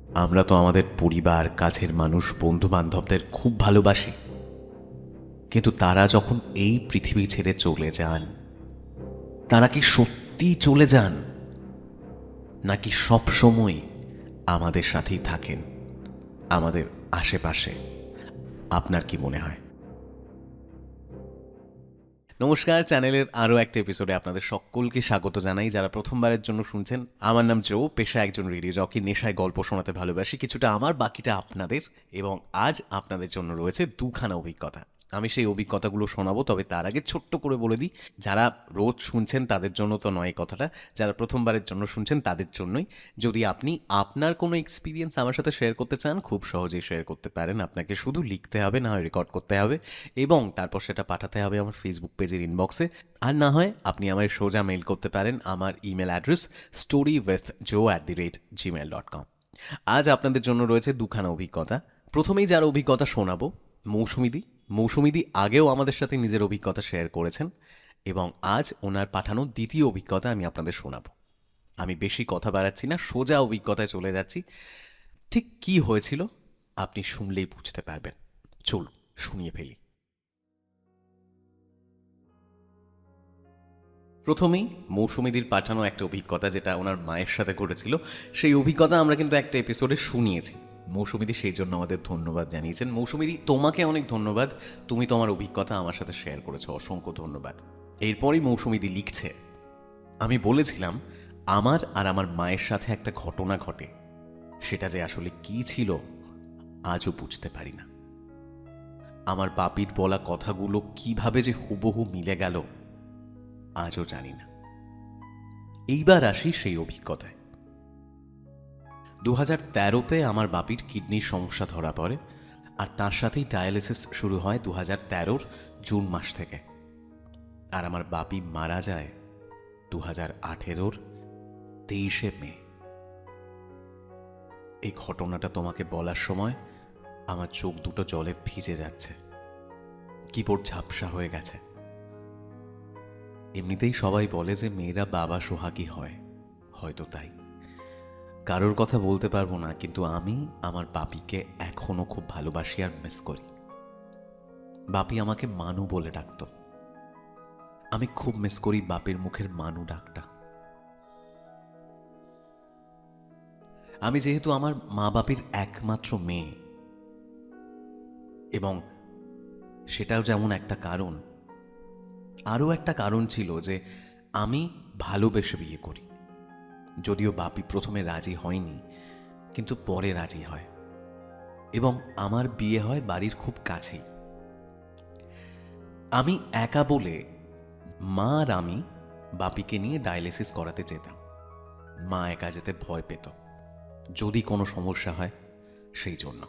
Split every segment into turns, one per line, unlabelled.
আমরা তো আমাদের পরিবার, কাছের মানুষ, বন্ধু বান্ধবদের খুব ভালোবাসি, কিন্তু তারা যখন এই পৃথিবী ছেড়ে চলে যান, তারা কি সত্যিই চলে যান, নাকি সব সময় আমাদের সাথেই থাকেন, আমাদের আশেপাশে? আপনার কি মনে হয়? নমস্কার, চ্যানেলের আরও একটা এপিসোডে আপনাদের সকলকে স্বাগত জানাই। যারা প্রথমবারের জন্য শুনছেন, আমার নাম জো, পেশা একজন রেডিও জকি, নেশায় গল্প শোনাতে ভালোবাসি, কিছুটা আমার, বাকিটা আপনাদের। এবং আজ আপনাদের জন্য রয়েছে দুখানা অভিজ্ঞতা। আমি সেই অভিজ্ঞতাগুলো শোনাবো, তবে তার আগে ছোট্ট করে বলে দিই, যারা রোজ শুনছেন তাদের জন্য তো নয় কথাটা, যারা প্রথমবারের জন্য শুনছেন তাদের জন্যই। যদি আপনি আপনার কোনো এক্সপিরিয়েন্স আমার সাথে শেয়ার করতে চান, খুব সহজেই শেয়ার করতে পারেন। আপনাকে শুধু লিখতে হবে, না হয় রেকর্ড করতে হবে, এবং তারপর সেটা পাঠাতে হবে আমার ফেসবুক পেজের ইনবক্সে। আর না হয় আপনি আমায় সোজা মেইল করতে পারেন। আমার ইমেল অ্যাড্রেস story@jo@gmail.com। আজ আপনাদের জন্য রয়েছে দুখানা অভিজ্ঞতা। প্রথমেই যার অভিজ্ঞতা শোনাবো, মৌসুমিদি। মৌসুমিদি আগেও আমাদের সাথে নিজের অভিজ্ঞতা শেয়ার করেছেন, এবং আজ ওনার পাঠানো দ্বিতীয় অভিজ্ঞতা আমি আপনাদের শোনাবো। আমি বেশি কথা বাড়াচ্ছি না, সোজা অভিজ্ঞতায় চলে যাচ্ছি। ঠিক কি হয়েছিল আপনি শুনলেই বুঝতে পারবেন। চলুন শুনিয়ে ফেলি। প্রথমেই মৌসুমিদির পাঠানো একটা অভিজ্ঞতা, যেটা ওনার মায়ের সাথে ঘটেছিল। সেই অভিজ্ঞতা আমরা কিন্তু একটা এপিসোডে শুনিয়েছি। মৌসুমিদি সেই জন্য আমাদের ধন্যবাদ জানিয়েছেন। মৌসুমিদি, তোমাকে অনেক ধন্যবাদ, তুমি তোমার অভিজ্ঞতা আমার সাথে শেয়ার করেছো, অসংখ্য ধন্যবাদ। এরপরই মৌসুমিদি লিখছে, আমি বলেছিলাম আমার আর আমার মায়ের সাথে একটা ঘটনা ঘটে, সেটা যে আসলে কি ছিল আজও বুঝতে পারি না। আমার বাপির বলা কথাগুলো কিভাবে যে হুবহু মিলে গেল আজও জানি না। এইবার আসি সেই অভিজ্ঞতায়। 2013-তে আমার বাপির কিডনির সমস্যা ধরা পড়ে, আর তার সাথেই ডায়ালিসিস শুরু হয় 2013-র জুন মাস থেকে। আর আমার বাপি মারা যায় 2018-র 23শে মে। এই ঘটনাটা তোমাকে বলার সময় আমার চোখ দুটো জলে ভিজে যাচ্ছে, কিবোর্ড ঝাপসা হয়ে গেছে। এমনিতেই সবাই বলে যে মেয়েরা বাবা সোহাগী হয়, হয়তো তাই। কারোর কথা বলতে পারবো না, কিন্তু আমি আমার বাপিকে এখনো খুব ভালোবাসি আর মিস করি। বাপি আমাকে মানু বলে ডাকত। আমি খুব মিস করি বাপির মুখের মানু ডাকটা। আমি যেহেতু আমার মা বাপির একমাত্র মেয়ে, এবং সেটাও যেমন একটা কারণ, আরও একটা কারণ ছিল যে আমি ভালোবেসে বিয়ে করি। যদিও বাপি প্রথমে রাজি হয়নি, কিন্তু পরে রাজি হয়, এবং আমার বিয়ে হয় বাড়ির খুব কাছেই। আমি একা বলে মা আর আমি বাপিকে নিয়ে ডায়ালিসিস করাতে যেতাম। মা একা যেতে ভয় পেত, যদি কোনো সমস্যা হয় সেই জন্য।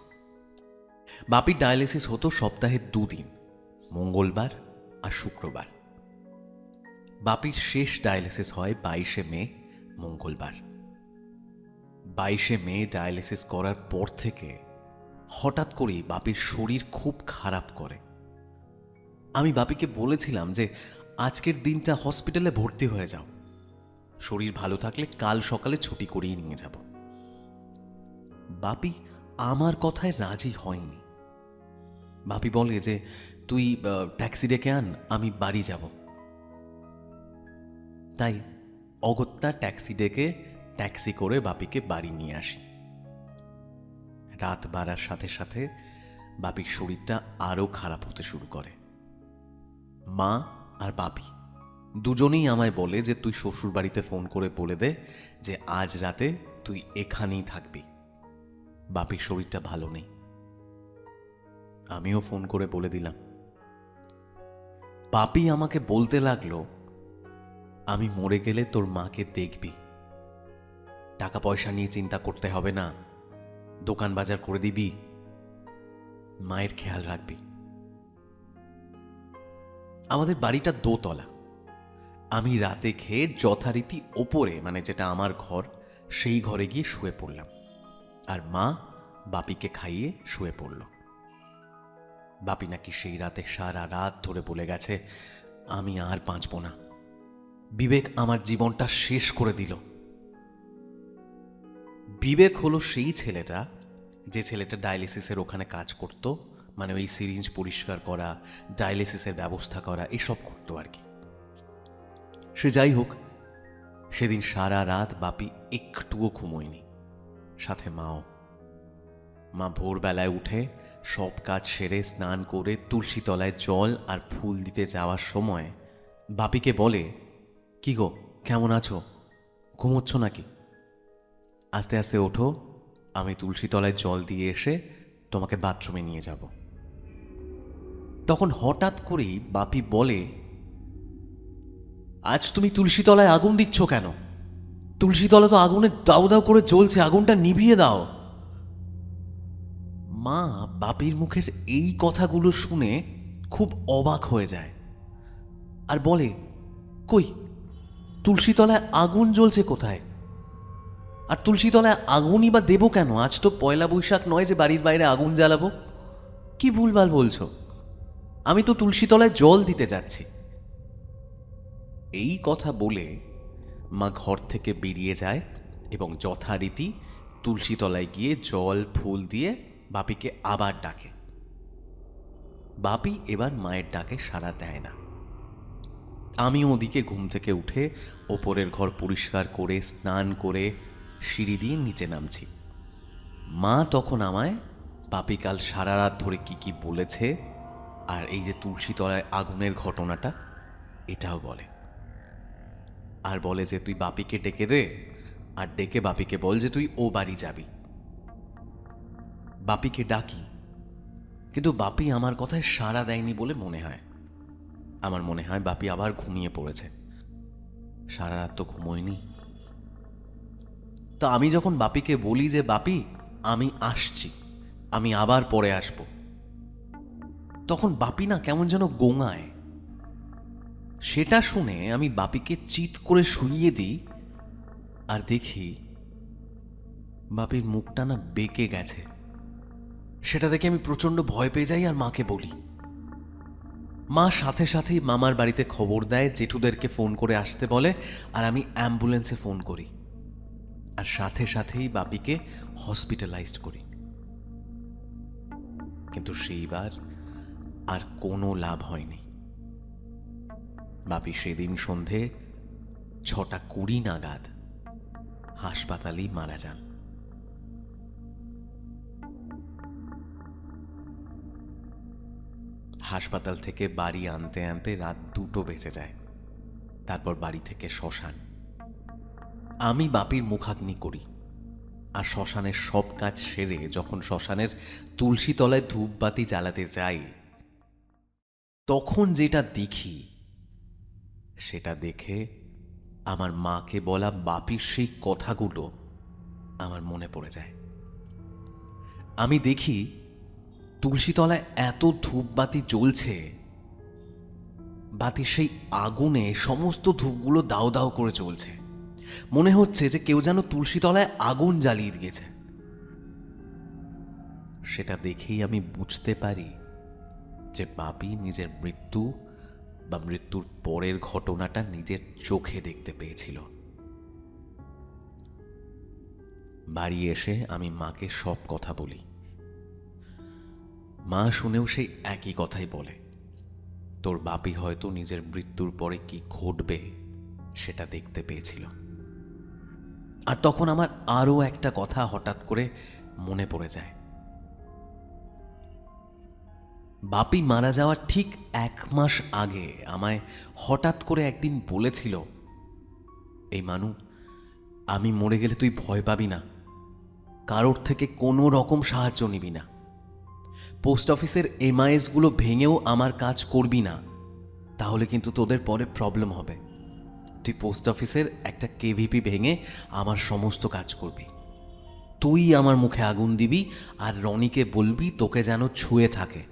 বাপির ডায়ালিসিস হতো সপ্তাহে 2 দিন, মঙ্গলবার আর শুক্রবার। বাপির শেষ ডায়ালিসিস হয় 22শে মে, মঙ্গলবার। 22শে মে ডায়ালিসিস করার পর থেকে হঠাৎ করেই বাপির শরীর খুব খারাপ করে। আমি বাপিকে বলেছিলাম যে আজকের দিনটা হসপিটালে ভর্তি হয়ে যাও, শরীর ভালো থাকলে কাল সকালে ছুটি করিয়ে নিয়ে যাব। বাপি আমার কথায় রাজি হয়নি। বাপি বলে যে তুই ট্যাক্সি ডেকে আন, আমি বাড়ি যাব। তাই অগত্যা ট্যাক্সি ডেকে ট্যাক্সি করে বাপিকে বাড়ি নিয়ে আসি। রাত বাড়ার সাথে সাথে বাপির শরীরটা আরও খারাপ হতে শুরু করে। মা আর বাপি দুজনেই আমায় বলে যে তুই শ্বশুর বাড়িতে ফোন করে বলে দে যে আজ রাতে তুই এখানেই থাকবি, বাপির শরীরটা ভালো নেই। আমিও ফোন করে বলে দিলাম। বাপি আমাকে বলতে লাগলো, আমি মরে গেলে তোর মাকে দেখবি, টাকা পয়সা নিয়ে চিন্তা করতে হবে না, দোকান বাজার করে দিবি, মায়ের খেয়াল রাখবি। আমাদের বাড়িটা দোতলা। আমি রাতে খেয়ে যথারীতি ওপরে, মানে যেটা আমার ঘর, সেই ঘরে গিয়ে শুয়ে পড়লাম, আর মা বাপিকে খাইয়ে শুয়ে পড়ল। বাপি নাকি সেই রাতে সারা রাত ধরে বলে গেছে, আমি আর বাঁচব না, বিবেক আমার জীবনটা শেষ করে দিল। বিবেক হলো সেই ছেলেটা, যে ছেলেটা ডায়ালিসিসের ওখানে কাজ করত, মানে ওই সিরিঞ্জ পরিষ্কার করা, ডায়ালিসিসের ব্যবস্থা করা, এসব করতো আর কি। সে যাই হোক, সেদিন সারা রাত বাপি একটুও ঘুমোয়নি, সাথে মাও। মা ভোরবেলায় উঠে সব কাজ সেরে স্নান করে তুলসী তলায় জল আর ফুল দিতে যাওয়ার সময় বাপিকে বলে, কি গো, কেমন আছো, ঘুমোচ্ছ নাকি? আস্তে আস্তে ওঠো, আমি তুলসী তলায় জল দিয়ে এসে তোমাকে বাথরুমে নিয়ে যাব। তখন হঠাৎ করেই বাপি বলে, আজ তুমি তুলসী তলায় আগুন দিচ্ছ কেন? তুলসী তলা তো আগুনে দাউ দাউ করে জ্বলছে, আগুনটা নিভিয়ে দাও। মা বাপির মুখের এই কথাগুলো শুনে খুব অবাক হয়ে যায় আর বলে, কই, তুলসী তলায় আগুন জ্বলছে কোথায়? আর তুলসী তলায় আগুনই বা দেবো কেন? আজ তো পয়লা বৈশাখ নয় যে বাড়ির বাইরে আগুন জ্বালাবো। কি ভুলভাল বলছো? আমি তো তুলসী তলায় জল দিতে যাচ্ছি। এই কথা বলে মা ঘর থেকে বেরিয়ে যায় এবং যথারীতি তুলসী তলায় গিয়ে জল ফুল দিয়ে বাপিকে আবার ডাকে। বাপি এবার মায়ের ডাকে সাড়া দেয় না। আমি ওদিকে ঘুম থেকে উঠে ওপরের ঘর পরিষ্কার করে স্নান করে সিঁড়ি দিয়ে নিচে নামছি। মা তখন আমায় বাপি কাল সারা রাত ধরে কি কি বলেছে আর এই যে তুলসী তলায় আগুনের ঘটনাটা, এটাও বলে। আর বলে যে তুই বাপিকে ডেকে দে, আর ডেকে বাপিকে বল যে তুই ও বাড়ি যাবি। বাপিকে ডাকি, কিন্তু বাপি আমার কথায় সাড়া দেয়নি বলে মনে হয়। আমার মনে হয় বাপি আবার ঘুমিয়ে পড়েছে, সারা রাত তো ঘুমোয়নি। তা আমি যখন বাপিকে বলি যে বাপি আমি আসছি, আমি আবার পরে আসব, তখন বাপি না কেমন যেন গোঙায়। সেটা শুনে আমি বাপিকে চিৎ করে শুইয়ে দিই আর দেখি বাপির মুখটা না বেঁকে গেছে। সেটা দেখে আমি প্রচণ্ড ভয় পেয়ে যাই আর মাকে বলি। মা সাথে সাথেই মামার বাড়িতে খবর দেয়, জেঠুদেরকে ফোন করে আসতে বলে, আর আমি অ্যাম্বুলেন্সে ফোন করি, আর সাথে সাথেই বাপিকে হসপিটালাইজড করি। কিন্তু সেইবার আর কোনো লাভ হয়নি। বাপি সেদিন সন্ধে 6:20 নাগাদ হাসপাতালেই মারা যান। হাসপাতাল থেকে বাড়ি আনতে আনতে রাত 2টো বেজে যায়। তারপর বাড়ি থেকে শ্মশান। আমি বাপির মুখাগ্নি করি, আর শ্মশানের সব কাজ সেরে যখন শ্মশানের তুলসী তলায় ধূপবাতি জ্বালাতে যাই, তখন যেটা দেখি সেটা দেখে আমার মাকে বলা বাপির সেই কথাগুলো আমার মনে পড়ে যায়। আমি দেখি তুলসী তলায় এত ধূপবাতি জ্বলছে, বাতির সেই আগুনে সমস্ত ধূপগুলো দাও দাও করে জ্বলছে। মনে হচ্ছে যে কেউ যেন তুলসী তলায় আগুন জ্বালিয়ে দিয়েছে। সেটা দেখেই আমি বুঝতে পারি যে বাপি নিজের মৃত্যু বা মৃত্যুর পরের ঘটনাটা নিজের চোখে দেখতে পেয়েছিল। বাড়ি এসে আমি মাকে সব কথা বলি। মা শুনেও সেই একই কথাই বলে, তোর বাপি হয়তো নিজের মৃত্যুর পরে কি ঘটবে সেটা দেখতে পেয়েছিল। আর তখন আমার আরও একটা কথা হঠাৎ করে মনে পড়ে যায়। বাপি মারা যাওয়ার ঠিক 1 মাস আগে আমায় হঠাৎ করে একদিন বলেছিল, এই মানু, আমি মরে গেলে তুই ভয় পাবি না, কারোর থেকে কোনো রকম সাহায্য নিবি না, পোস্ট অফিসের এমআইএসগুলো ভেঙেও আমার কাজ করবি না, তাহলে কিন্তু তোদের পরে প্রবলেম হবে। তুই পোস্ট অফিসের একটা কেভিপি ভেঙে আমার সমস্ত কাজ করবি। তুই আমার মুখে আগুন দিবি আর রনিকে বলবি তোকে যেন ছুঁয়ে থাকে।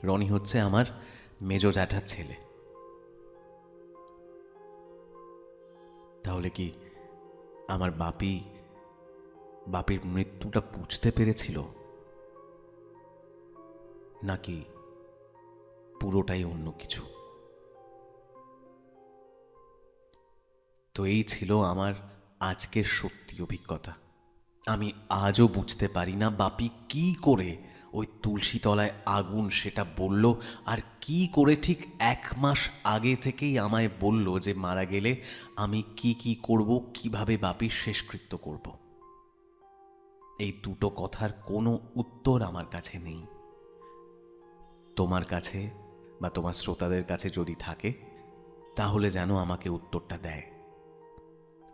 রনি হচ্ছে আমার মেজো জ্যাঠার ছেলে। তাহলে কি আমার বাপির মৃত্যুটা বুঝতে পেরেছিল, নাকি পুরোটাই অন্য কিছু? তো এই ছিল আমার আজকের সত্যি অভিজ্ঞতা। আমি আজও বুঝতে পারি না বাপি কি করে ওই তুলসী তলায় আগুন সেটা বলল, আর কি করে ঠিক 1 মাস আগে থেকেই আমায় বলল যে মারা গেলে আমি কি কি করব, কিভাবে বাপির শেষকৃত্য করব। এই দুটো কথার কোনো উত্তর আমার কাছে নেই। তোমার কাছে বা তোমার শ্রোতাদের কাছে যদি থাকে তাহলে যেন আমাকে উত্তরটা দেয়।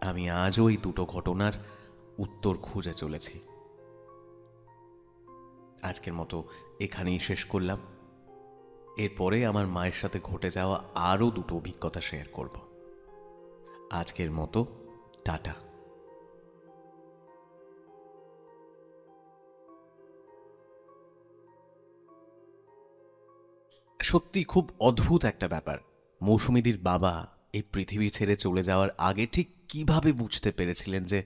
আমি আজও এই দুটো ঘটনার উত্তর খুঁজে চলেছি। আজকের মতো এখানেই শেষ করলাম। এরপরে আমার মায়ের সাথে ঘটে যাওয়া আরও দুটো অভিজ্ঞতা শেয়ার করব। আজকের মতো টাটা। সত্যি খুব অদ্ভুত একটা ব্যাপার। মৌসুমীদির বাবা এই পৃথিবী ছেড়ে চলে যাওয়ার আগে ঠিক কিভাবে বুঝতে পেরেছিলেন যে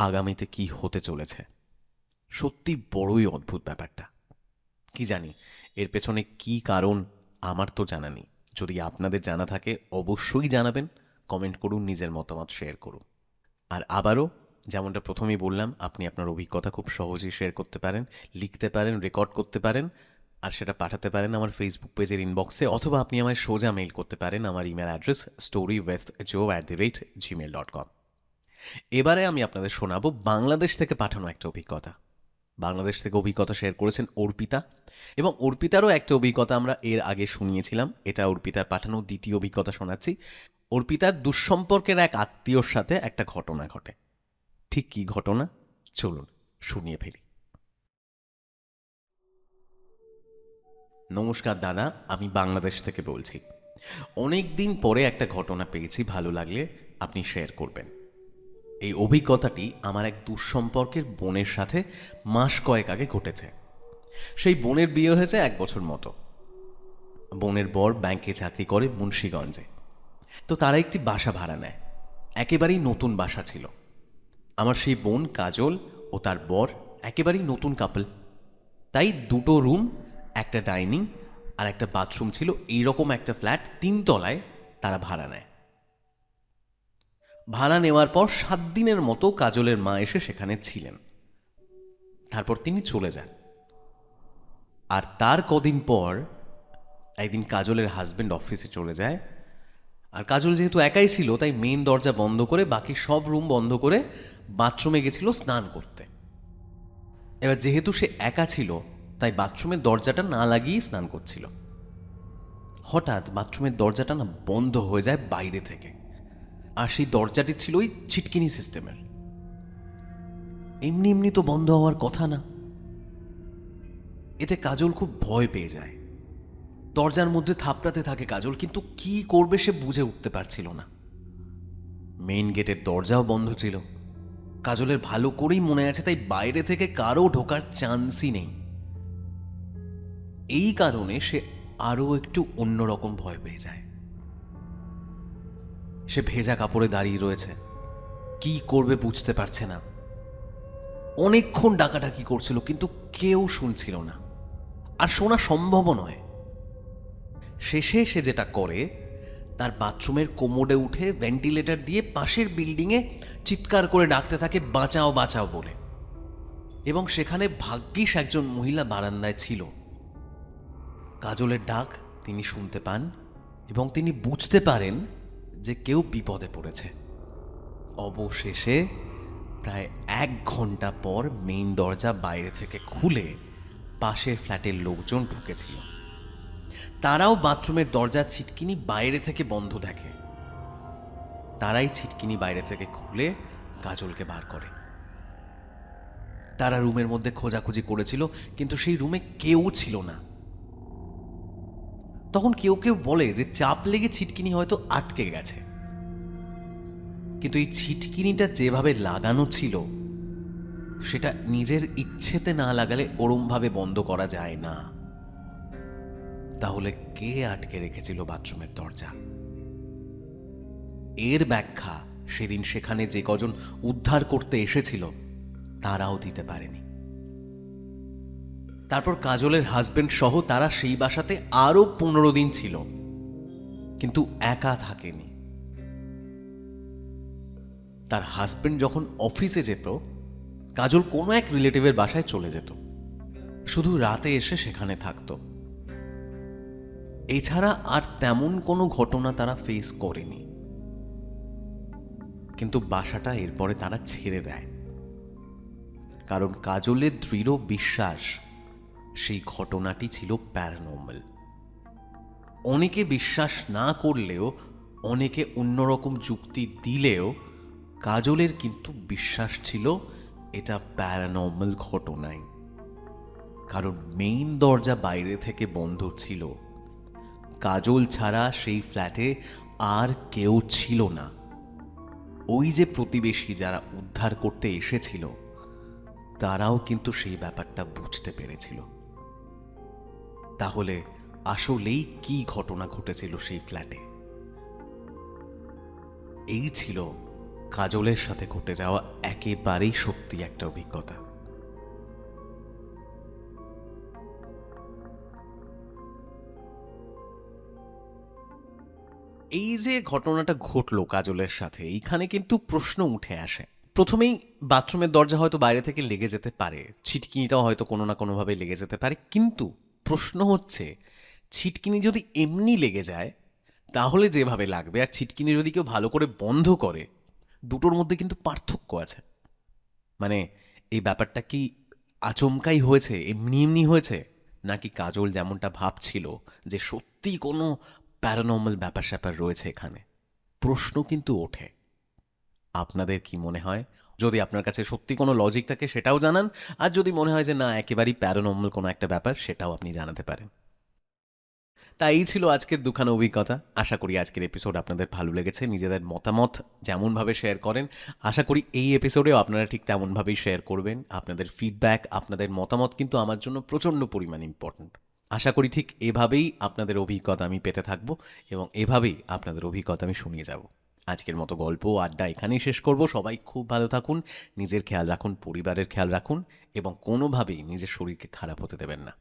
আগামীতে কি হতে চলেছে। সত্যি বড়ই অদ্ভুত ব্যাপারটা। কি জানি এর পেছনে কি কারণ, আমার তো জানা নেই। যদি আপনাদের জানা থাকে অবশ্যই জানাবেন, কমেন্ট করুন, নিজের মতামত শেয়ার করুন। আর আবারও যেমনটা প্রথমেই বললাম, আপনি আপনার অভিজ্ঞতা খুব সহজেই শেয়ার করতে পারেন, লিখতে পারেন, রেকর্ড করতে পারেন, আর সেটা পাঠাতে পারেন আমার ফেসবুক পেজের ইনবক্সে, অথবা আপনি আমায় সোজা মেইল করতে পারেন। আমার ইমেল অ্যাড্রেস storywestjoe@gmail.com। এবারে আমি আপনাদের শোনাবো বাংলাদেশ থেকে পাঠানো একটা অভিজ্ঞতা। বাংলাদেশ থেকে অভিজ্ঞতা শেয়ার করেছেন অর্পিতা, এবং অর্পিতারও একটা অভিজ্ঞতা আমরা এর আগে শুনিয়েছিলাম। এটা অর্পিতার পাঠানো দ্বিতীয় অভিজ্ঞতা শোনাচ্ছি। অর্পিতার দুঃসম্পর্কের এক আত্মীয়র সাথে একটা ঘটনা ঘটে। ঠিক কি ঘটনা চলুন শুনিয়ে ফেলি। নমস্কার দাদা, আমি বাংলাদেশ থেকে বলছি। অনেক দিন পরে একটা ঘটনা পেয়েছি, ভালো লাগলে আপনি শেয়ার করবেন। এই অভিজ্ঞতাটি আমার এক দুঃসম্পর্কের বোনের সাথে মাস কয়েক আগে ঘটেছে। সেই বোনের বিয়ে হয়েছে 1 বছর মতো। বোনের বর ব্যাংকে চাকরি করে মুন্সিগঞ্জে। তো তারা একটি বাসা ভাড়া নেয়। একেবারেই নতুন বাসা ছিল। আমার সেই বোন কাজল ও তার বর একেবারেই নতুন কাপল। তাই 2টো রুম, একটা ডাইনিং আর একটা বাথরুম ছিল, এইরকম একটা ফ্ল্যাট 3 তলায় তারা ভাড়া নেয়। ভাড়া নেওয়ার পর 7 দিনের মতো কাজলের মা এসে সেখানে ছিলেন। তারপর তিনি চলে যান। আর তার কদিন পর একদিন কাজলের হাজবেন্ড অফিসে চলে যায়। আর কাজল যেহেতু একাই ছিল তাই মেইন দরজা বন্ধ করে বাকি সব রুম বন্ধ করে বাথরুমে গেছিল স্নান করতে। এবার যেহেতু সে একা ছিল তাই বাথরুমের দরজাটা না লাগিয়েই স্নান করছিল। হঠাৎ বাথরুমের দরজাটা না বন্ধ হয়ে যায় বাইরে থেকে। আর সেই দরজাটি ছিল ওই ছিটকিনি সিস্টেমের। এমনি এমনি তো বন্ধ হওয়ার কথা না। এতে কাজল খুব ভয় পেয়ে যায়। দরজার মধ্যে থাপড়াতে থাকে কাজল, কিন্তু কি করবে সে বুঝে উঠতে পারছিল না। মেইন গেটের দরজাও বন্ধ ছিল। কাজলের ভালো করেই মনে আছে, তাই বাইরে থেকে কারো ঢোকার চান্সই নেই। এই কারণে সে আরো একটু অন্যরকম ভয় পেয়ে যায়। সে ভেজা কাপড়ে দাঁড়িয়ে রয়েছে, কি করবে বুঝতে পারছে না। অনেকক্ষণ ডাকাডাকি করছিল কিন্তু কেউ শুনছিল না, আর শোনা সম্ভবও নয়। শেষে সে যেটা করে, তার বাথরুমের কোমোডে উঠে ভেন্টিলেটর দিয়ে পাশের বিল্ডিংয়ে চিৎকার করে ডাকতে থাকে বাঁচাও বাঁচাও বলে। এবং সেখানে ভাগ্যিস একজন মহিলা বারান্দায় ছিল। কাজলের ডাক তিনি শুনতে পান এবং তিনি বুঝতে পারেন যে কেউ বিপদে পড়েছে। অবশেষে প্রায় 1 ঘন্টা পর মেইন দরজা বাইরে থেকে খুলে পাশের ফ্ল্যাটের লোকজন ঢুকেছিল। তারাও বাথরুমের দরজা ছিটকিনি বাইরে থেকে বন্ধ দেখে। তারাই ছিটকিনি বাইরে থেকে খুলে কাজলকে বার করে। তারা রুমের মধ্যে খোঁজাখুঁজি করেছিল কিন্তু সেই রুমে কেউ ছিল না। তখন কেউ কেউ বলে যে চাপ লেগে ছিটকিনি হয়তো আটকে গেছে, কিন্তু এই ছিটকিনিটা যেভাবে লাগানো ছিল সেটা নিজের ইচ্ছেতে না লাগালে ওরমভাবে বন্ধ করা যায় না। তাহলে কে আটকে রেখেছিল বাথরুমের দরজা? এর ব্যাখ্যা সেদিন সেখানে যে কজন উদ্ধার করতে এসেছিল তারাও দিতে পারেনি। তারপর কাজলের হাজবেন্ড সহ তারা সেই বাসাতে আরো 15 দিন ছিল, কিন্তু একা থাকেনি। তার হাজবেন্ড যখন অফিসে যেত, কাজল কোনো এক রিলেটিভের বাসায় চলে যেত, শুধু রাতে এসে সেখানে থাকতো। এছাড়া আর তেমন কোনো ঘটনা তারা ফেস করেনি। কিন্তু বাসাটা এরপরে তারা ছেড়ে দেয়, কারণ কাজলের দৃঢ় বিশ্বাস সেই ঘটনাটি ছিল প্যারানর্মাল। অনেকে বিশ্বাস না করলেও, অনেকে অন্যরকম যুক্তি দিলেও, কাজলের কিন্তু বিশ্বাস ছিল এটা প্যারানর্মাল ঘটনাই। কারণ মেইন দরজা বাইরে থেকে বন্ধ ছিল, কাজল ছাড়া সেই ফ্ল্যাটে আর কেউ ছিল না। ওই যে প্রতিবেশী যারা উদ্ধার করতে এসেছিল, তারাও কিন্তু সেই ব্যাপারটা বুঝতে পেরেছিল। তাহলে আসলেই কি ঘটনা ঘটেছিল সেই ফ্ল্যাটে? এই ছিল কাজলের সাথে ঘটে যাওয়া একেবারেই সত্যি একটা অভিজ্ঞতা। এই যে ঘটনাটা ঘটলো কাজলের সাথে, এইখানে কিন্তু প্রশ্ন উঠে আসে। প্রথমেই বাথরুমের দরজা হয়তো বাইরে থেকে লেগে যেতে পারে, ছিটকিনিটাও হয়তো কোনো না কোনোভাবে লেগে যেতে পারে, কিন্তু প্রশ্ন হচ্ছে ছিটকিনি যদি এমনি লেগে যায় তাহলে যেভাবে লাগবে, আর ছিটকিনি যদি কেউ ভালো করে বন্ধ করে, দুটোর মধ্যে কিন্তু পার্থক্য আছে। মানে এই ব্যাপারটা কি আচমকাই হয়েছে, এমনি এমনি হয়েছে, নাকি কাজল যেমনটা ভাবছিল যে সত্যি কোনো প্যারানর্মাল ব্যাপার স্যাপার রয়েছে এখানে? প্রশ্ন কিন্তু ওঠে। আপনাদের কি মনে হয়? যদি আপনার কাছে সত্যি কোনো লজিক থাকে সেটাও জানান, আর যদি মনে হয় যে না একেবারেই প্যারানর্মাল কোনো একটা ব্যাপার, সেটাও আপনি জানাতে পারেন। তাই এই ছিল আজকের দুখানা অভিজ্ঞতা। আশা করি আজকের এপিসোড আপনাদের ভালো লেগেছে। নিজেদের মতামত যেমনভাবে শেয়ার করেন, আশা করি এই এপিসোডেও আপনারা ঠিক তেমনভাবেই শেয়ার করবেন। আপনাদের ফিডব্যাক, আপনাদের মতামত কিন্তু আমার জন্য প্রচণ্ড পরিমাণ ইম্পর্ট্যান্ট। আশা করি ঠিক এভাবেই আপনাদের অভিজ্ঞতা আমি পেতে থাকব, এবং এভাবেই আপনাদের অভিজ্ঞতা আমি শুনিয়ে যাব। আজকের মতো গল্প আড্ডা এখানেই শেষ করব। সবাই খুব ভালো থাকুন, নিজের খেয়াল রাখুন, পরিবারের খেয়াল রাখুন, এবং কোনোভাবেই নিজের শরীরকে খারাপ হতে দেবেন না।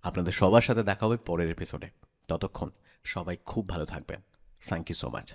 আপনাদের সবার সাথে দেখা হবে পরের এপিসোডে। ততক্ষণ সবাই খুব ভালো থাকবেন। Thank you so much.